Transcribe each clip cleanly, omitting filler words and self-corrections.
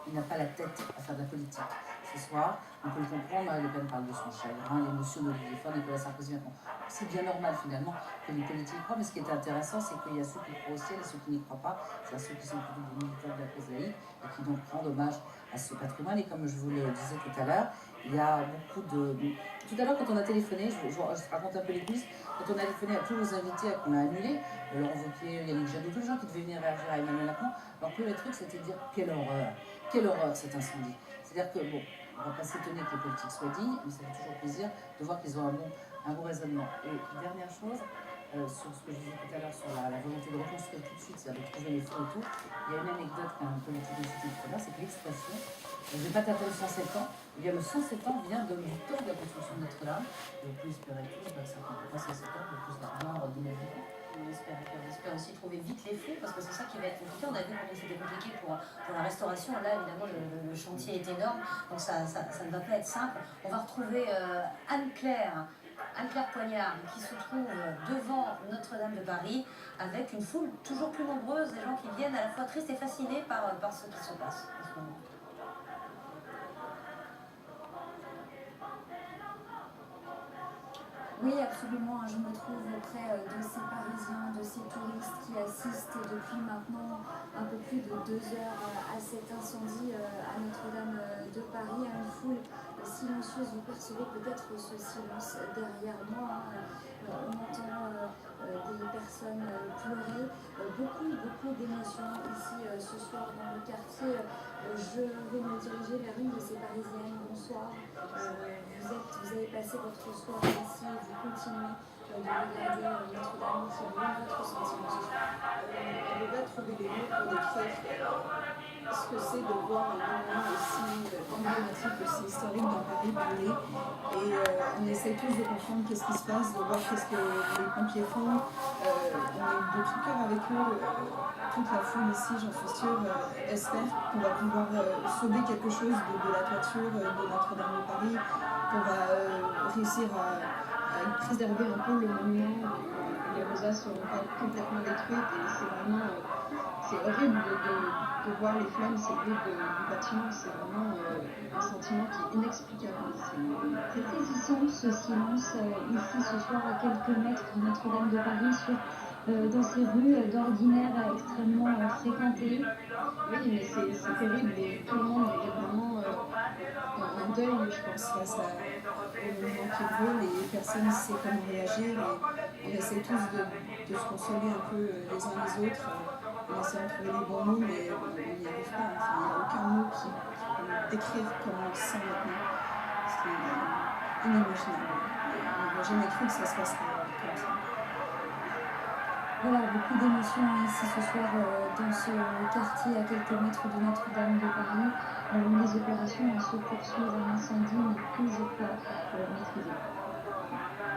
il n'a pas la tête à faire de la politique. Ce soir, on peut le comprendre, Marine Le Pen parle de son chagrin, l'émotion d'Olivier Faure, Nicolas Sarkozy maintenant. C'est bien normal finalement que les politiques croient, mais ce qui est intéressant, c'est qu'il y a ceux qui croient au ciel et ceux qui n'y croient pas, c'est-à-dire ceux qui sont plutôt des militants de la cause laïque et qui donc rendent hommage à ce patrimoine. Et comme je vous le disais tout à l'heure, il y a beaucoup de... Tout à l'heure, quand on a téléphoné, je raconte un peu les coulisses, quand on a téléphoné à tous nos invités qu'on a annulés, Laurent Wauquiez, Yannick Jadot, tous les gens qui devaient venir réagir à Emmanuel Macron, leur premier truc, c'était de dire quelle horreur cet incendie. C'est-à-dire que, bon, on ne va pas s'étonner que les politiques soient dignes, mais ça fait toujours plaisir de voir qu'ils ont un bon raisonnement. Et dernière chose, sur ce que je disais tout à l'heure sur la volonté de reconstruire tout de suite, c'est-à-dire de trouver les fonds et tout, il y a une anecdote qu'un politique institut de c'est que l'expression je ne vais pas taper le 107 ans, eh bien le 107 ans vient du temps de la construction de Notre-Dame. Et on peut espérer tous, ça ne prend pas 107 ans, de plus d'argent de ma vie. On espère aussi trouver vite les fonds, parce que c'est ça qui va être compliqué. On a vu combien c'était compliqué pour la restauration. Là, évidemment, le chantier est énorme, donc ça ne va pas être simple. On va retrouver Anne-Claire Poignard, qui se trouve devant Notre-Dame de Paris, avec une foule toujours plus nombreuse, des gens qui viennent à la fois tristes et fascinés par ce qui se passe en ce moment. Oui, absolument. Je me trouve près de ces Parisiens, de ces touristes qui assistent depuis maintenant un peu plus de 2 heures à cet incendie à Notre-Dame de Paris, à une foule silencieuse. Vous percevez peut-être ce silence derrière moi. On entend des personnes pleurer. Beaucoup d'émotions ici ce soir dans le quartier. Je vais me diriger vers une de ces Parisiennes. Bonsoir. Vous avez passé votre soir ici. Vous continuez de regarder Notre-Dame qui brûle. Votre sentiment ce soir? On ne va pas trouver les mots pour décrire ce que c'est de voir un monument aussi emblématique, aussi historique dans Paris brûler. Et on essaie tous de comprendre qu'est-ce qui se passe, de voir qu'est-ce que les pompiers font. On est de tout cœur avec eux. Toute la foule ici, j'en suis sûre, espère qu'on va pouvoir sauver quelque chose de la toiture de Notre-Dame de Paris, qu'on va réussir à préserver un peu le monument. Les rosaces seront pas complètement détruites et c'est vraiment c'est horrible de voir les flammes s'élever du bâtiment. C'est vraiment un sentiment qui est inexplicable. C'est saisissant ce silence ici ce soir à quelques mètres de Notre-Dame de Paris dans ces rues d'ordinaire extrêmement fréquentées. Oui, mais c'est terrible et tout le monde est vraiment un deuil, je pense, face au mouvement qui brûle et personne ne sait comment réagir. Et on essaie tous de se consoler un peu les uns les autres. On essaie de trouver les bons mots, mais on n'y arrive pas. Enfin, il n'y a aucun mot qui peut décrire comment on se sent maintenant. C'est inimaginable. On n'aurait jamais cru que ça se passerait comme ça. Voilà, beaucoup d'émotions ici ce soir dans ce quartier à quelques mètres de Notre-Dame de Paris. Les opérations se poursuivent, l'incendie n'est toujours pas maîtrisé.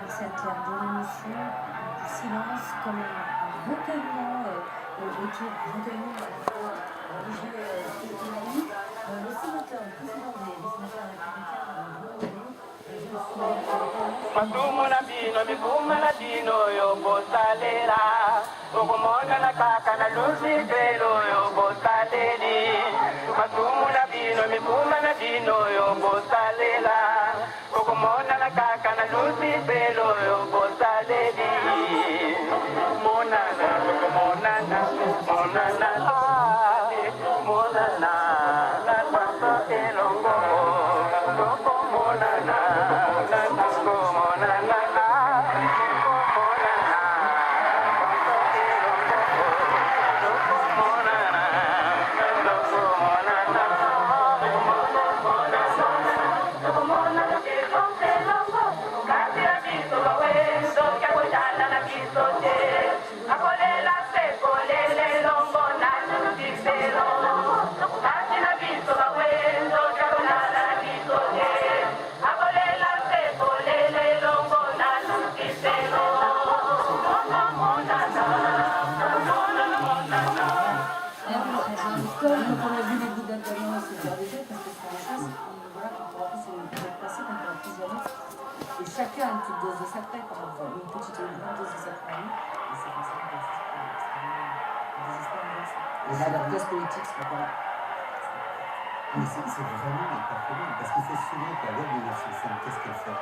Merci à Claire, de l'émotion, du silence, comme un recueillement autour, recueillement à la fois religieux et humaine. Le sénateur, le président des sénateurs républicains, Masumuna bino mikumana dino yo bosalela Okumona na kaka na lusi pelo yo bosaleli Masumuna bino mikumana dino yo bosalela Okumona na kaka na lusi pelo yo bosaleli Monana, monana, monana, monana, na papa elongo Monana, Quand on a vu les bouts d'Antonio se faire des jeux, parce que c'est des choses voilà, qu'on pourra passer, qu'on pourra fusionner. Et chacun a une petite dose de sacré, par exemple, une petite ou une grande dose de sacré. Et c'est comme ça qu'on va c'est vraiment un désespoir universel. Et là, la classe politique sera pas là. Mais c'est vraiment un patrimoine, parce qu'il faut se souvenir que la loi de 1905, qu'est-ce qu'elle fait?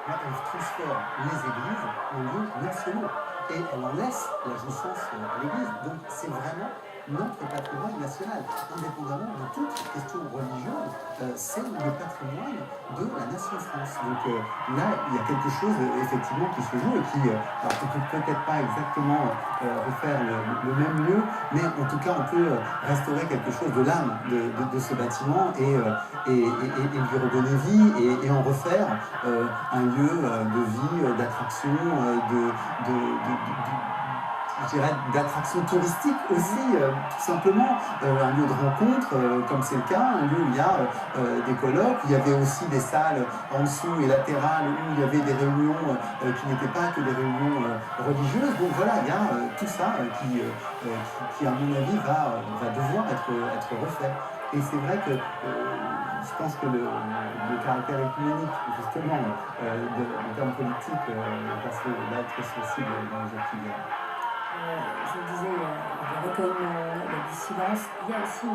Elle transforme les églises en lieux nationaux et elle en laisse la jouissance à l'église. Donc c'est vraiment notre patrimoine national, indépendamment de toute question religieuse, c'est le patrimoine de la nation France. Donc là, il y a quelque chose effectivement qui se joue et qui, alors on peut peut-être pas exactement refaire le même lieu, mais en tout cas on peut restaurer quelque chose de l'âme de ce bâtiment et lui redonner vie et en refaire un lieu de vie, d'attraction, je dirais d'attraction touristique aussi, tout simplement, un lieu de rencontre, comme c'est le cas, un lieu où il y a des colloques, où il y avait aussi des salles en dessous et latérales où il y avait des réunions qui n'étaient pas que des réunions religieuses. Donc voilà, il y a tout ça qui, à mon avis, va devoir être refait. Et c'est vrai que je pense que le caractère écuménique, justement, en termes politiques, parce que là, est très sensible dans les jours qui viennent. Je le disais, il y a des recueillements, il y a du silence. Il y a aussi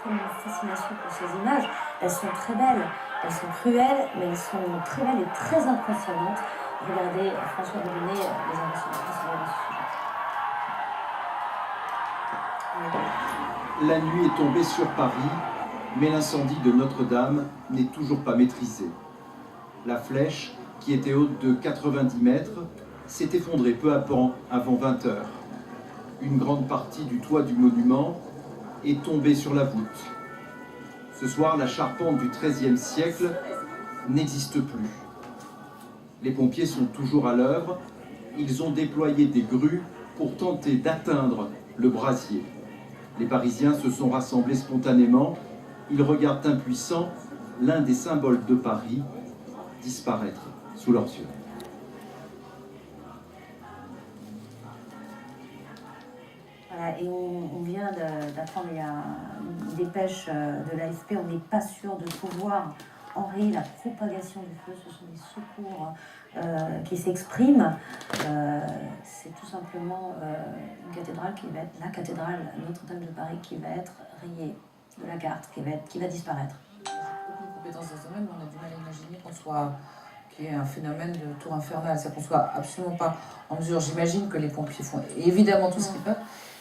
comme une fascination pour ces images. Elles sont très belles, elles sont cruelles, mais elles sont très belles et très impressionnantes. Regardez François Delaunay, les investissements sur ce sujet. La nuit est tombée sur Paris, mais l'incendie de Notre-Dame n'est toujours pas maîtrisé. La flèche, qui était haute de 90 mètres, s'est effondrée peu à peu avant 20 heures. Une grande partie du toit du monument est tombée sur la voûte. Ce soir, la charpente du XIIIe siècle n'existe plus. Les pompiers sont toujours à l'œuvre. Ils ont déployé des grues pour tenter d'atteindre le brasier. Les Parisiens se sont rassemblés spontanément. Ils regardent impuissants l'un des symboles de Paris disparaître sous leurs yeux. Et on vient d'apprendre, il y a une dépêche de l'AFP, on n'est pas sûr de pouvoir enrayer la propagation du feu. Ce sont des secours qui s'expriment. C'est tout simplement une cathédrale qui va être, la cathédrale Notre-Dame de Paris qui va être rayée de la carte, qui va disparaître. J'ai beaucoup de compétences dans ce domaine, mais on a du mal à imaginer qu'il y ait un phénomène de tour infernale, c'est-à-dire qu'on soit absolument pas en mesure. J'imagine que les pompiers font évidemment tout ce qu'ils peuvent,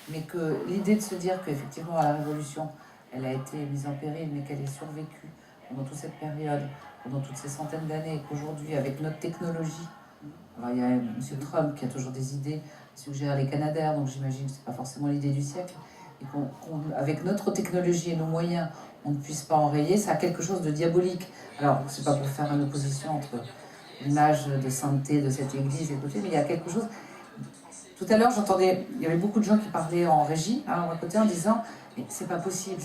mais que l'idée de se dire qu'effectivement à la Révolution, elle a été mise en péril, mais qu'elle ait survécu pendant toute cette période, pendant toutes ces centaines d'années, et qu'aujourd'hui, avec notre technologie, alors il y a M. Trump qui a toujours des idées, suggère les Canadaires, donc j'imagine que c'est pas forcément l'idée du siècle, et qu'avec notre technologie et nos moyens, on ne puisse pas enrayer, ça a quelque chose de diabolique. Alors, c'est pas pour faire une opposition entre l'image de sainteté de cette église et de côté, mais il y a quelque chose. Tout à l'heure, j'entendais, il y avait beaucoup de gens qui parlaient en régie, à côté, en disant mais c'est pas possible,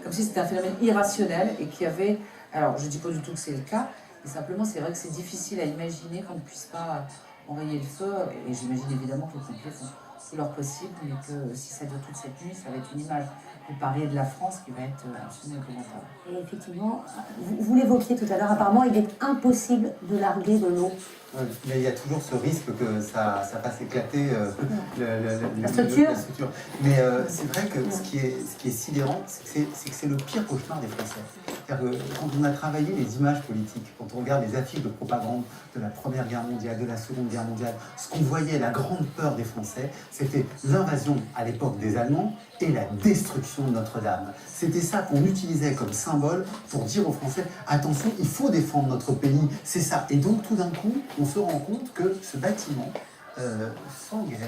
comme si c'était un phénomène irrationnel et qu'il y avait. Alors, je dis pas du tout que c'est le cas, mais simplement, c'est vrai que c'est difficile à imaginer qu'on ne puisse pas enrayer le feu, et j'imagine évidemment que les pompiers font tout leur possible, mais que si ça dure toute cette nuit, ça va être une image de Paris et de la France qui va être absolument épouvantable. Et effectivement, vous l'évoquiez tout à l'heure, apparemment, il est impossible de larguer de l'eau. Mais il y a toujours ce risque que ça fasse éclater la structure. Mais c'est vrai que ce qui est sidérant, c'est que c'est le pire cauchemar des Français. C'est-à-dire que quand on a travaillé les images politiques, quand on regarde les affiches de propagande de la Première Guerre mondiale, de la Seconde Guerre mondiale, ce qu'on voyait, la grande peur des Français, c'était l'invasion à l'époque des Allemands et la destruction de Notre-Dame. C'était ça qu'on utilisait comme symbole pour dire aux Français « Attention, il faut défendre notre pays, c'est ça ». Et donc tout d'un coup, on se rend compte que ce bâtiment, sans guerre,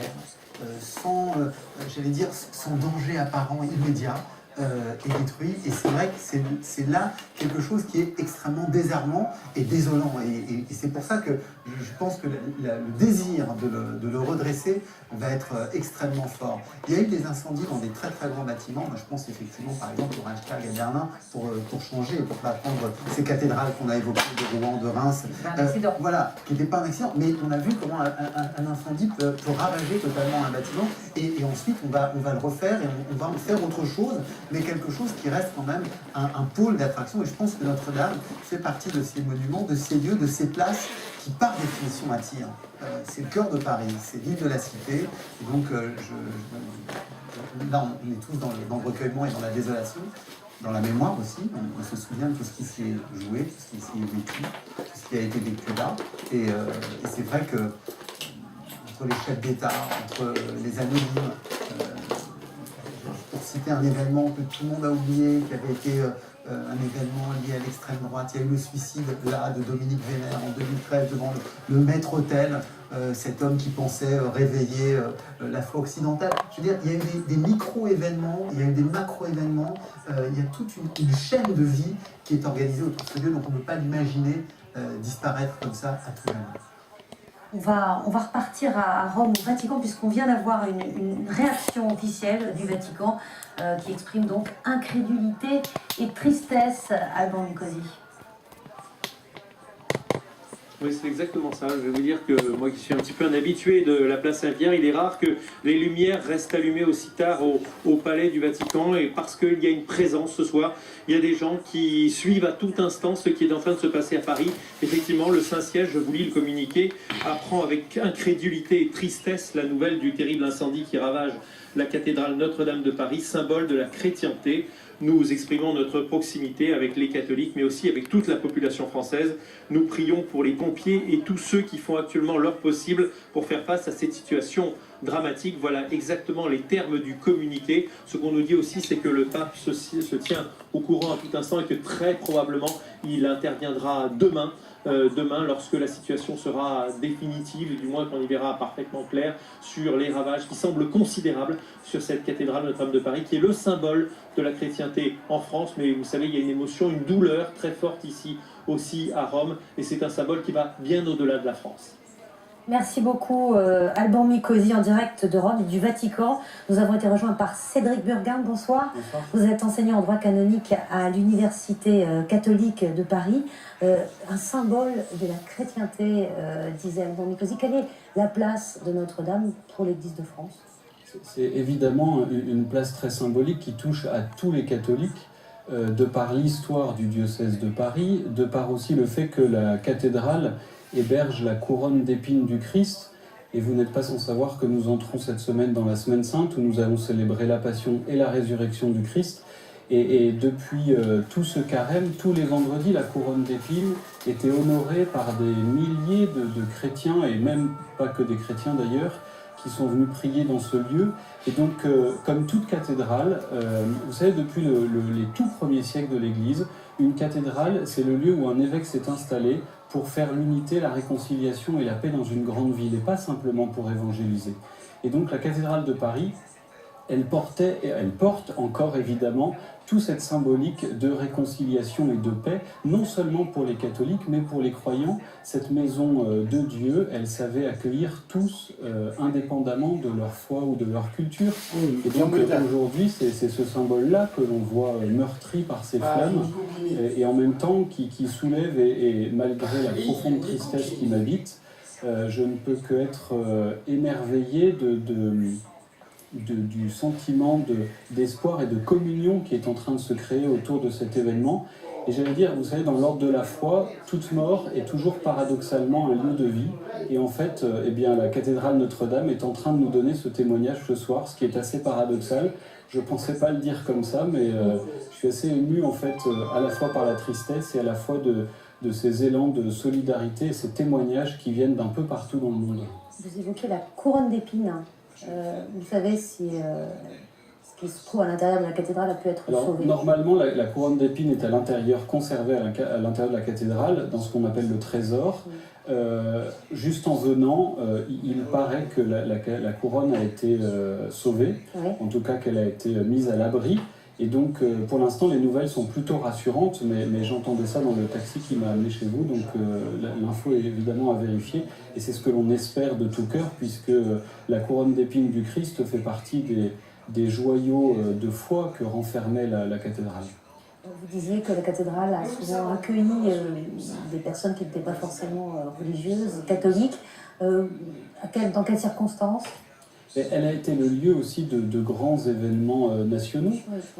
sans danger apparent immédiat, est détruit, et c'est vrai que c'est là quelque chose qui est extrêmement désarmant et désolant, et c'est pour ça que je pense que le désir de le redresser va être extrêmement fort. Il y a eu des incendies dans des très très grands bâtiments. Moi, je pense effectivement par exemple au Reichstag à Berlin pour changer, pour pas prendre ces cathédrales qu'on a évoquées de Rouen, de Reims, voilà, qui n'était pas un accident, mais on a vu comment un incendie peut ravager totalement un bâtiment, et ensuite on va le refaire et on va en faire autre chose, mais quelque chose qui reste quand même un pôle d'attraction. Et je pense que Notre-Dame fait partie de ces monuments, de ces lieux, de ces places qui par définition attirent. C'est le cœur de Paris, c'est l'île de la Cité. Et donc là, on est tous dans le recueillement et dans la désolation. dans la mémoire aussi. On se souvient de tout ce qui s'y est joué, tout ce qui s'y est vécu, tout ce qui a été vécu là. Et c'est vrai que entre les chefs d'État, entre les anonymes, pour citer un événement que tout le monde a oublié, qui avait été un événement lié à l'extrême droite, il y a eu le suicide là de Dominique Vénère en 2013 devant le maître-autel, cet homme qui pensait réveiller la foi occidentale. Je veux dire, il y a eu des micro-événements, il y a eu des macro-événements, il y a toute une chaîne de vie qui est organisée autour de ce lieu, donc on ne peut pas l'imaginer disparaître comme ça à tout jamais. On va repartir à Rome, au Vatican, puisqu'on vient d'avoir une réaction officielle du Vatican qui exprime donc incrédulité et tristesse. Alban Nicosi. Oui, c'est exactement ça. Je vais vous dire que moi qui suis un petit peu un habitué de la place Saint-Pierre, il est rare que les lumières restent allumées aussi tard au palais du Vatican, et parce qu'il y a une présence ce soir, il y a des gens qui suivent à tout instant ce qui est en train de se passer à Paris. Effectivement, le Saint-Siège, je vous lis le communiqué, apprend avec incrédulité et tristesse la nouvelle du terrible incendie qui ravage la cathédrale Notre-Dame de Paris, symbole de la chrétienté. Nous exprimons notre proximité avec les catholiques, mais aussi avec toute la population française. Nous prions pour les pompiers et tous ceux qui font actuellement leur possible pour faire face à cette situation dramatique. Voilà exactement les termes du communiqué. Ce qu'on nous dit aussi, c'est que le pape se tient au courant à tout instant et que très probablement il interviendra demain, lorsque la situation sera définitive, et du moins qu'on y verra parfaitement clair sur les ravages qui semblent considérables sur cette cathédrale Notre-Dame de Paris, qui est le symbole de la chrétienté en France. Mais vous savez, il y a une émotion, une douleur très forte ici aussi à Rome, et c'est un symbole qui va bien au-delà de la France. Merci beaucoup Alban Nicosi en direct de Rome, du Vatican. Nous avons été rejoints par Cédric Burgin. Bonsoir. Bonsoir. Vous êtes enseignant en droit canonique à l'Université catholique de Paris. Un symbole de la chrétienté, disait Alban Nicosi. Quelle est la place de Notre-Dame pour l'Église de France ? C'est évidemment une place très symbolique qui touche à tous les catholiques, de par l'histoire du diocèse de Paris, de par aussi le fait que la cathédrale héberge la couronne d'épines du Christ. Et vous n'êtes pas sans savoir que nous entrons cette semaine dans la Semaine Sainte, où nous allons célébrer la Passion et la résurrection du Christ. Et depuis tout ce carême, tous les vendredis, la couronne d'épines était honorée par des milliers de chrétiens, et même pas que des chrétiens d'ailleurs, qui sont venus prier dans ce lieu. Et donc, comme toute cathédrale, vous savez, depuis les tout premiers siècles de l'Église, une cathédrale, c'est le lieu où un évêque s'est installé pour faire l'unité, la réconciliation et la paix dans une grande ville, et pas simplement pour évangéliser. Et donc la cathédrale de Paris, elle portait, et elle porte encore évidemment, toute cette symbolique de réconciliation et de paix, non seulement pour les catholiques, mais pour les croyants. Cette maison de Dieu, elle savait accueillir tous, indépendamment de leur foi ou de leur culture. Et donc aujourd'hui, c'est ce symbole-là que l'on voit meurtri par ces flammes, et en même temps qui soulève, et malgré la profonde tristesse qui m'habite, je ne peux qu'être émerveillé du sentiment d'espoir et de communion qui est en train de se créer autour de cet événement. Et j'allais dire, vous savez, dans l'ordre de la foi, toute mort est toujours paradoxalement un lieu de vie. Et en fait, eh bien, la cathédrale Notre-Dame est en train de nous donner ce témoignage ce soir, ce qui est assez paradoxal. Je ne pensais pas le dire comme ça, mais je suis assez ému en fait, à la fois par la tristesse et à la fois de ces élans de solidarité et ces témoignages qui viennent d'un peu partout dans le monde. Vous évoquez la couronne d'épines. Vous savez si ce qui se trouve à l'intérieur de la cathédrale a pu être sauvé? Normalement, la couronne d'épines est à l'intérieur, conservée à l'intérieur de la cathédrale, dans ce qu'on appelle le trésor. Juste en venant, il paraît que la couronne a été sauvée, oui. En tout cas qu'elle a été mise à l'abri. Et donc, pour l'instant, les nouvelles sont plutôt rassurantes, mais j'entendais ça dans le taxi qui m'a amené chez vous, donc l'info est évidemment à vérifier, et c'est ce que l'on espère de tout cœur, puisque la couronne d'épines du Christ fait partie des joyaux de foi que renfermait la cathédrale. Vous disiez que la cathédrale a souvent accueilli des personnes qui n'étaient pas forcément religieuses, catholiques. Dans quelles circonstances ? Elle a été le lieu aussi de grands événements nationaux,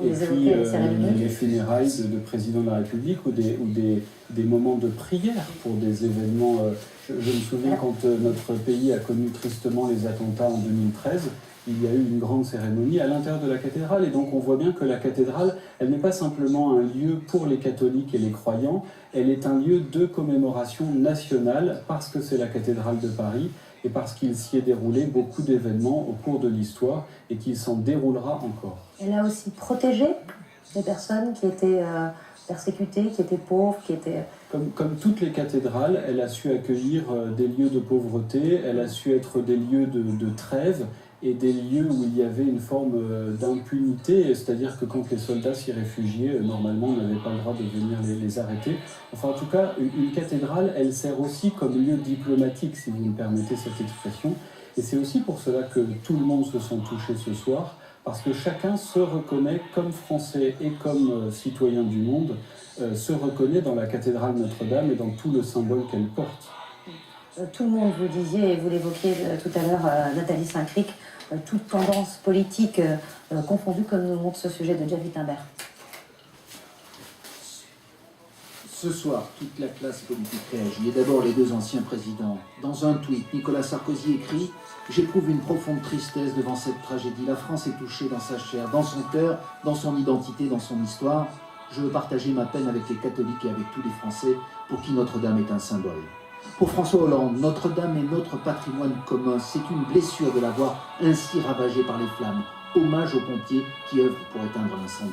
et puis les funérailles de président de la République ou des moments de prière pour des événements. Je me souviens quand notre pays a connu tristement les attentats en 2013, il y a eu une grande cérémonie à l'intérieur de la cathédrale. Et donc on voit bien que la cathédrale, elle n'est pas simplement un lieu pour les catholiques et les croyants, elle est un lieu de commémoration nationale parce que c'est la cathédrale de Paris et parce qu'il s'y est déroulé beaucoup d'événements au cours de l'histoire et qu'il s'en déroulera encore. Elle a aussi protégé les personnes qui étaient persécutées, qui étaient pauvres, qui étaient... Comme toutes les cathédrales, elle a su accueillir des lieux de pauvreté, elle a su être des lieux de trêve et des lieux où il y avait une forme d'impunité, c'est-à-dire que quand les soldats s'y réfugiaient, normalement on n'avait pas le droit de venir les arrêter. Enfin en tout cas, une cathédrale, elle sert aussi comme lieu diplomatique, si vous me permettez cette expression, et c'est aussi pour cela que tout le monde se sent touché ce soir, parce que chacun se reconnaît comme Français et comme citoyen du monde, se reconnaît dans la cathédrale Notre-Dame et dans tout le symbole qu'elle porte. Tout le monde, vous disiez, et vous l'évoquiez tout à l'heure, Nathalie Saint-Cric, toute tendance politique confondue, comme nous montre ce sujet de Jeff Wittenberg. Ce soir, toute la classe politique réagit, et d'abord les deux anciens présidents. Dans un tweet, Nicolas Sarkozy écrit « J'éprouve une profonde tristesse devant cette tragédie. La France est touchée dans sa chair, dans son cœur, dans son identité, dans son histoire. Je veux partager ma peine avec les catholiques et avec tous les Français pour qui Notre-Dame est un symbole. » Pour François Hollande, Notre-Dame est notre patrimoine commun. C'est une blessure de l'avoir ainsi ravagée par les flammes. Hommage aux pompiers qui œuvrent pour éteindre l'incendie.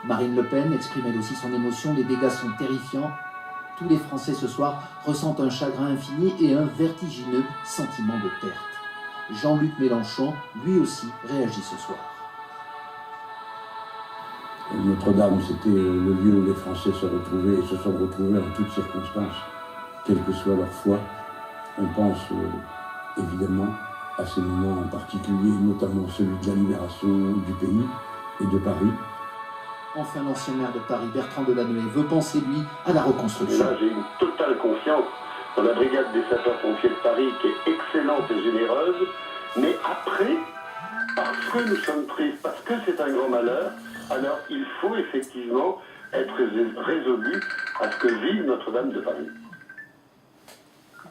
Marine Le Pen exprime elle aussi son émotion. Les dégâts sont terrifiants. Tous les Français ce soir ressentent un chagrin infini et un vertigineux sentiment de perte. Jean-Luc Mélenchon, lui aussi, réagit ce soir. Notre-Dame, c'était le lieu où les Français se retrouvaient et se sont retrouvés en toutes circonstances, quelle que soit leur foi. On pense évidemment à ces moments en particulier, notamment celui de la libération du pays et de Paris. Enfin, l'ancien maire de Paris, Bertrand Delanoë, veut penser, lui, à la reconstruction. Là, j'ai une totale confiance dans la brigade des sapeurs-pompiers de Paris, qui est excellente et généreuse. Mais après, parce que nous sommes tristes, parce que c'est un grand malheur, alors il faut effectivement être résolu à ce que vive Notre-Dame de Paris.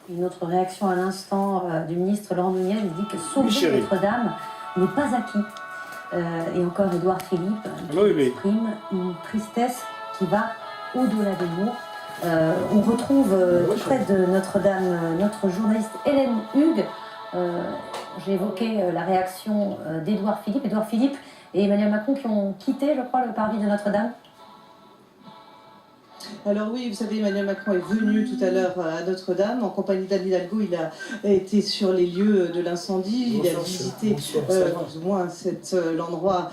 Une autre réaction à l'instant du ministre Laurent Nunez, il dit que sauver Notre-Dame n'est pas acquis. Et encore Édouard Philippe qui exprime une tristesse qui va au-delà des mots. On retrouve tout près de Notre-Dame notre journaliste Hélène Hugues. J'ai évoqué la réaction d'Édouard Philippe. Édouard Philippe et Emmanuel Macron qui ont quitté, je crois, le parvis de Notre-Dame. Alors oui, vous savez, Emmanuel Macron est venu tout à l'heure à Notre-Dame en compagnie d'Anne Hidalgo. Il a été sur les lieux de l'incendie, il a visité plus ou moins l'endroit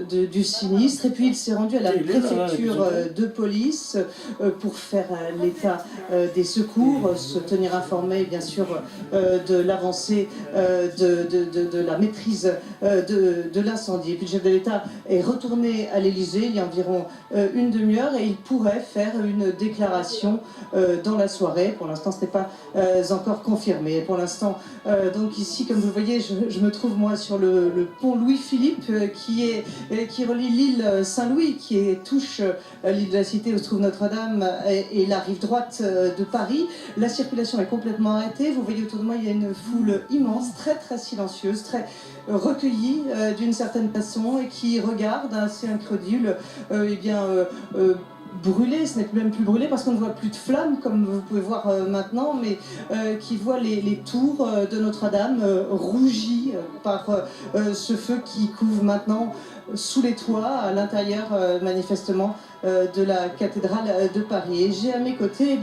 du sinistre, et puis il s'est rendu à la préfecture de police pour faire l'état des secours, se tenir informé bien sûr de l'avancée de la maîtrise de l'incendie. Et puis le chef de l'État est retourné à l'Élysée il y a environ une demi-heure et il pourrait faire une déclaration dans la soirée. Pour l'instant, ce n'est pas encore confirmé. Pour l'instant, donc ici, comme vous le voyez, je me trouve moi sur le pont Louis-Philippe qui relie l'île Saint-Louis, qui touche l'île de la Cité où se trouve Notre-Dame et la rive droite de Paris. La circulation est complètement arrêtée. Vous voyez autour de moi, il y a une foule immense, très très silencieuse, très recueillie d'une certaine façon et qui regarde assez incrédule, brûlé, ce n'est même plus brûlé parce qu'on ne voit plus de flammes comme vous pouvez voir maintenant, mais qui voit les tours de Notre-Dame rougies par ce feu qui couvre maintenant sous les toits, à l'intérieur manifestement de la cathédrale de Paris. Et j'ai à mes côtés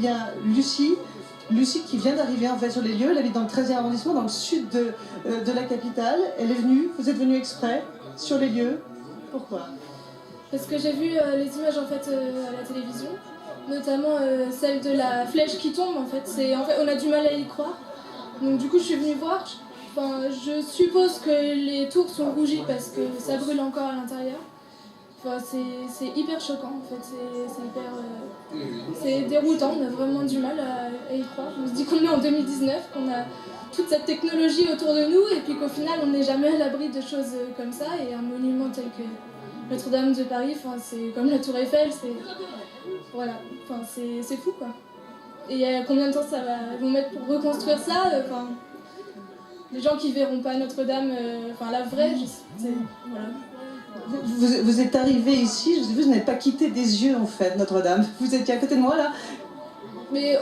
Lucie qui vient d'arriver en fait sur les lieux. Elle habite dans le 13e arrondissement, dans le sud de la capitale. Elle est venue, vous êtes venue exprès sur les lieux. Pourquoi ? Parce que j'ai vu les images en fait à la télévision, notamment celle de la flèche qui tombe en fait. On a du mal à y croire. Donc du coup je suis venue voir. Je suppose que les tours sont rougies parce que ça brûle encore à l'intérieur. C'est hyper choquant en fait. C'est déroutant. On a vraiment du mal à y croire. On se dit qu'on est en 2019, qu'on a toute cette technologie autour de nous et puis qu'au final on n'est jamais à l'abri de choses comme ça. Et un monument tel que Notre-Dame de Paris, c'est comme la Tour Eiffel, c'est fou quoi. Et combien de temps ça va vont mettre pour reconstruire ça les gens qui verront pas Notre-Dame, enfin la vraie, voilà. Vous êtes arrivé ici, je sais vous n'avez pas quitté des yeux en fait Notre-Dame. Vous étiez à côté de moi là. Mais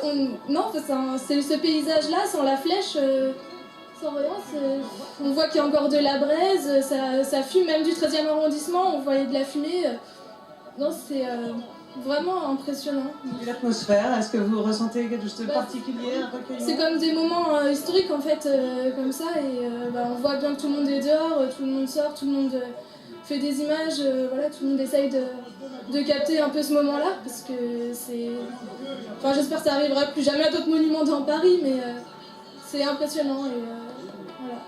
non, c'est ce paysage-là, sans la flèche, sans rien, on voit qu'il y a encore de la braise, ça fume, même du 13e arrondissement, on voyait de la fumée. Non, c'est vraiment impressionnant. Et l'atmosphère, est-ce que vous ressentez quelque chose de particulier? C'est comme des moments historiques en fait, comme ça, et on voit bien que tout le monde est dehors, tout le monde sort, tout le monde fait des images, voilà, tout le monde essaye de capter un peu ce moment-là, parce que c'est... Enfin, j'espère que ça arrivera plus jamais à d'autres monuments dans Paris, mais c'est impressionnant, et voilà.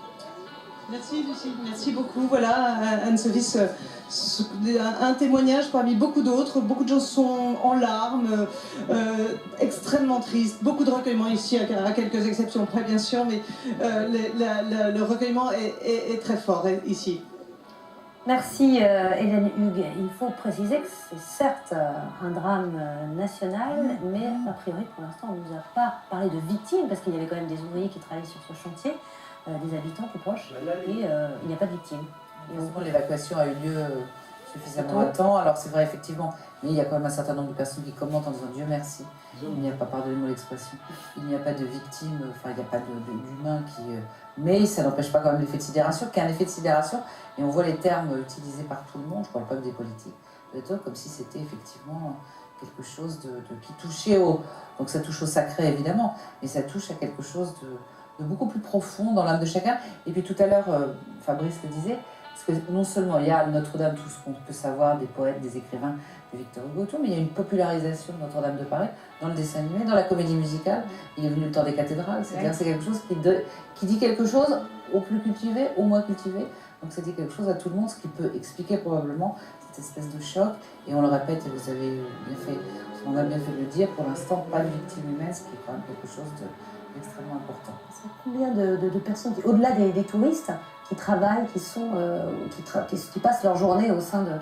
Merci Lucie, merci beaucoup. Voilà, Anne-Sophie, un témoignage parmi beaucoup d'autres. Beaucoup de gens sont en larmes, extrêmement tristes. Beaucoup de recueillement ici, à quelques exceptions près bien sûr, mais le recueillement est très fort ici. Merci Hélène Hugues. Il faut préciser que c'est certes un drame national, mais a priori pour l'instant on ne nous a pas parlé de victimes, parce qu'il y avait quand même des ouvriers qui travaillaient sur ce chantier, des habitants plus proches, et il n'y a pas de victimes. L'évacuation a eu lieu suffisamment à temps, alors c'est vrai effectivement, mais il y a quand même un certain nombre de personnes qui commentent en disant Dieu merci, il n'y a pas, pardonnez-moi l'expression, il n'y a pas de victimes, enfin il n'y a pas d'humains qui... Mais ça n'empêche pas quand même l'effet de sidération, qu'il y a un effet de sidération, et on voit les termes utilisés par tout le monde, je ne parle pas que des politiques, comme si c'était effectivement quelque chose qui touchait donc ça touche au sacré évidemment, mais ça touche à quelque chose de beaucoup plus profond dans l'âme de chacun. Et puis tout à l'heure, Fabrice le disait, parce que non seulement il y a Notre-Dame, tout ce qu'on peut savoir des poètes, des écrivains, de Victor Hugo, tout, mais il y a une popularisation de Notre-Dame de Paris dans le dessin animé, dans la comédie musicale. Il est venu le temps des cathédrales, c'est-à-dire c'est quelque chose qui dit quelque chose aux plus cultivés, aux moins cultivés. Donc ça dit quelque chose à tout le monde, ce qui peut expliquer probablement cette espèce de choc. Et on le répète, et vous avez bien fait, on a bien fait de le dire, pour l'instant, pas de victime humaine, ce qui est quand même quelque chose d'extrêmement important. C'est combien de personnes, au-delà des touristes, qui travaillent, qui passent leur journée au sein de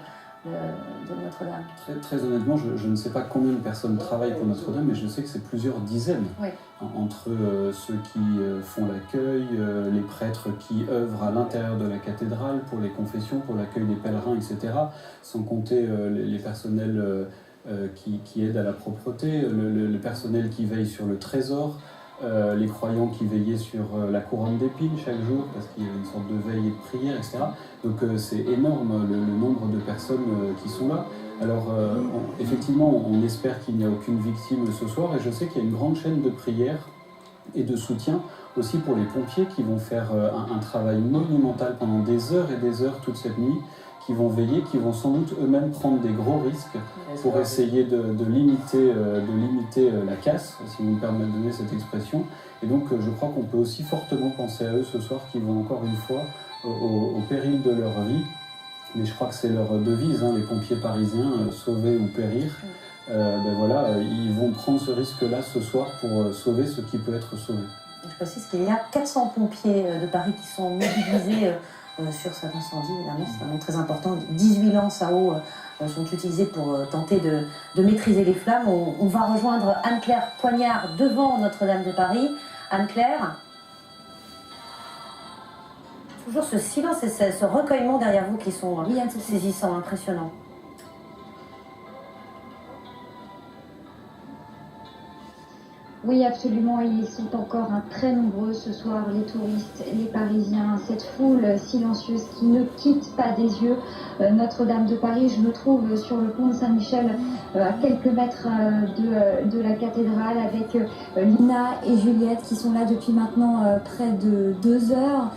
Notre-Dame? Très honnêtement, je ne sais pas combien de personnes travaillent pour Notre-Dame, mais je sais que c'est plusieurs dizaines. Oui. Entre ceux qui font l'accueil, les prêtres qui œuvrent à l'intérieur de la cathédrale pour les confessions, pour l'accueil des pèlerins, etc. Sans compter les personnels qui aident à la propreté, le personnel qui veille sur le trésor, les croyants qui veillaient sur la couronne d'épines chaque jour, parce qu'il y avait une sorte de veille et de prière, etc. Donc c'est énorme le nombre de personnes qui sont là. Alors effectivement, on espère qu'il n'y a aucune victime ce soir, et je sais qu'il y a une grande chaîne de prière et de soutien aussi pour les pompiers qui vont faire un travail monumental pendant des heures et des heures toute cette nuit, qui vont veiller, qui vont sans doute eux-mêmes prendre des gros risques pour essayer de limiter la casse, si vous me permettez de donner cette expression. Et donc je crois qu'on peut aussi fortement penser à eux ce soir, qui vont encore une fois au péril de leur vie. Mais je crois que c'est leur devise, les pompiers parisiens, sauver ou périr. Voilà, ils vont prendre ce risque-là ce soir pour sauver ce qui peut être sauvé. Je précise qu'il y a 400 pompiers de Paris qui sont mobilisés sur cet incendie, évidemment, c'est un nom très important. 18 lances à eau sont utilisées pour tenter de maîtriser les flammes. On va rejoindre Anne-Claire Poignard devant Notre-Dame de Paris. Anne-Claire, toujours ce silence et ce recueillement derrière vous qui sont saisissants, impressionnants. Oui, absolument. Ils sont encore très nombreux ce soir, les touristes, les Parisiens, cette foule silencieuse qui ne quitte pas des yeux Notre-Dame de Paris. Je me trouve sur le pont de Saint-Michel, à quelques mètres de la cathédrale, avec Lina et Juliette qui sont là depuis maintenant près de 2 heures.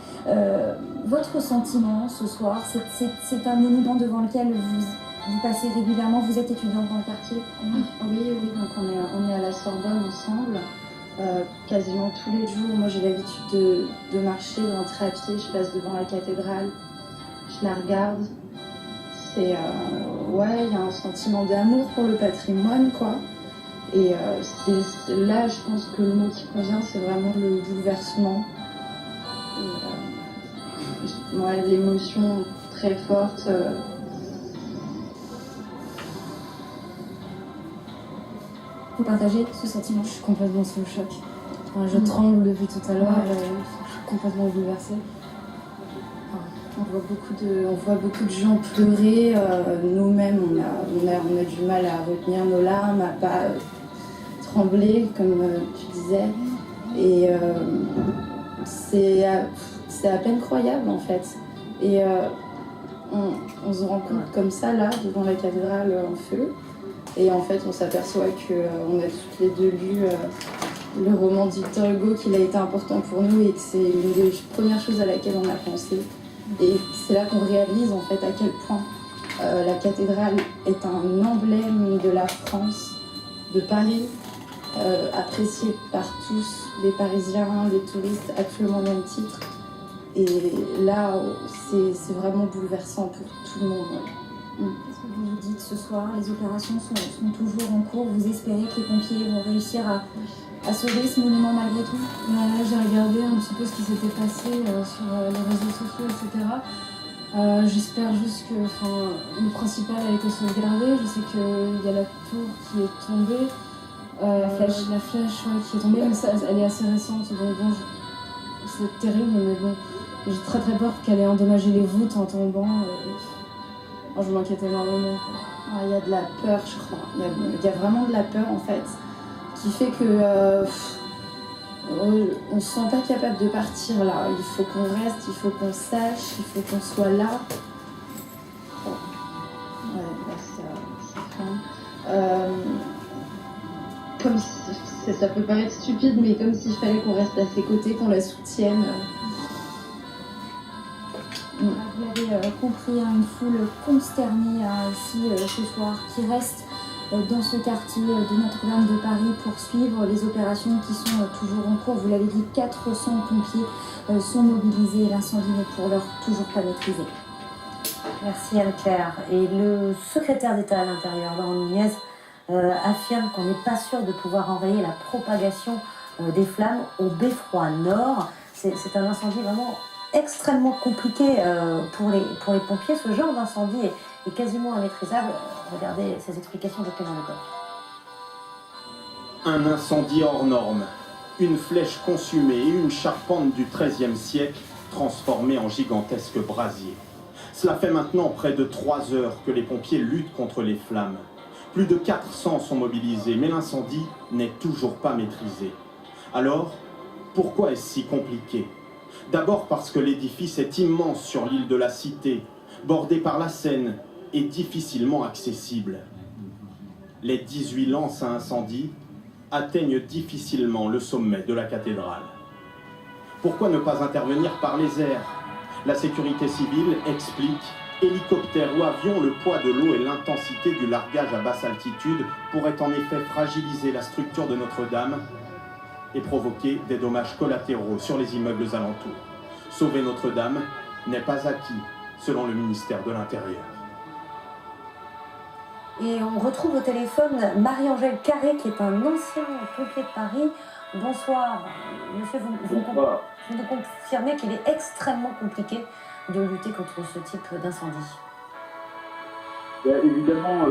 Votre sentiment ce soir, c'est un monument devant lequel vous passez régulièrement, vous êtes étudiante dans le quartier? Oui, donc on est à la Sorbonne ensemble, quasiment tous les jours. Moi j'ai l'habitude de marcher, de rentrer à pied, je passe devant la cathédrale, je la regarde. C'est, ouais, il y a un sentiment d'amour pour le patrimoine, quoi. Et là, je pense que le mot qui convient, c'est vraiment le bouleversement. Ouais, l'émotion très forte. Vous partagez ce sentiment? Je suis complètement sous le choc. Enfin, je tremble depuis tout à l'heure. Je suis complètement bouleversée. On voit beaucoup de gens pleurer. Nous-mêmes, on a du mal à retenir nos larmes, à pas trembler, comme tu disais. Et c'est à peine croyable, en fait. Et on se rend compte comme ça, là, devant la cathédrale en feu. Et en fait, on s'aperçoit qu'on a toutes les deux lu le roman de Victor Hugo, qu'il a été important pour nous et que c'est une des premières choses à laquelle on a pensé. Et c'est là qu'on réalise en fait à quel point la cathédrale est un emblème de la France, de Paris, apprécié par tous, les Parisiens, les touristes, absolument au même titre. Et là, c'est vraiment bouleversant pour tout le monde. Qu'est-ce que vous vous dites ce soir? Les opérations sont toujours en cours. Vous espérez que les pompiers vont réussir à sauver ce monument malgré tout? J'ai regardé un petit peu ce qui s'était passé sur les réseaux sociaux, etc. J'espère juste que le principal a été sauvegardé. Je sais qu'il y a la tour qui est tombée. La flèche qui est tombée, mais ça, elle est assez récente. Donc bon, c'est terrible, mais bon, j'ai très peur qu'elle ait endommagé les voûtes en tombant. Je m'inquiète énormément. Il y a de la peur, je crois. Il y a vraiment de la peur, en fait, qui fait que on se sent pas capable de partir là. Il faut qu'on reste, il faut qu'on sache, il faut qu'on soit là. Comme si, ça peut paraître stupide, mais comme s'il fallait qu'on reste à ses côtés, qu'on la soutienne. Vous l'avez compris, une foule consternée ici ce soir qui reste dans ce quartier de Notre-Dame de Paris pour suivre les opérations qui sont toujours en cours. Vous l'avez dit, 400 pompiers sont mobilisés et l'incendie n'est pour l'heure toujours pas maîtrisé. Merci Anne-Claire. Et le secrétaire d'État à l'intérieur, Laurent Nunez, affirme qu'on n'est pas sûr de pouvoir enrayer la propagation des flammes au beffroi nord. C'est un incendie vraiment extrêmement compliqué pour les pompiers. Ce genre d'incendie est quasiment immaîtrisable. Regardez ces explications de Clément Lecoq. Un incendie hors norme, une flèche consumée et une charpente du XIIIe siècle transformée en gigantesque brasier. Cela fait maintenant près de 3 heures que les pompiers luttent contre les flammes. Plus de 400 sont mobilisés, mais l'incendie n'est toujours pas maîtrisé. Alors, pourquoi est-ce si compliqué ? D'abord parce que l'édifice est immense sur l'île de la Cité, bordé par la Seine et difficilement accessible. Les 18 lances à incendie atteignent difficilement le sommet de la cathédrale. Pourquoi ne pas intervenir par les airs? La sécurité civile explique: hélicoptères ou avions, le poids de l'eau et l'intensité du largage à basse altitude pourraient en effet fragiliser la structure de Notre-Dame et provoquer des dommages collatéraux sur les immeubles alentours. Sauver Notre-Dame n'est pas acquis, selon le ministère de l'Intérieur. Et on retrouve au téléphone Marie-Angèle Carré, qui est un ancien pompier de Paris. Bonsoir, monsieur, vous nous confirmez qu'il est extrêmement compliqué de lutter contre ce type d'incendie? Évidemment,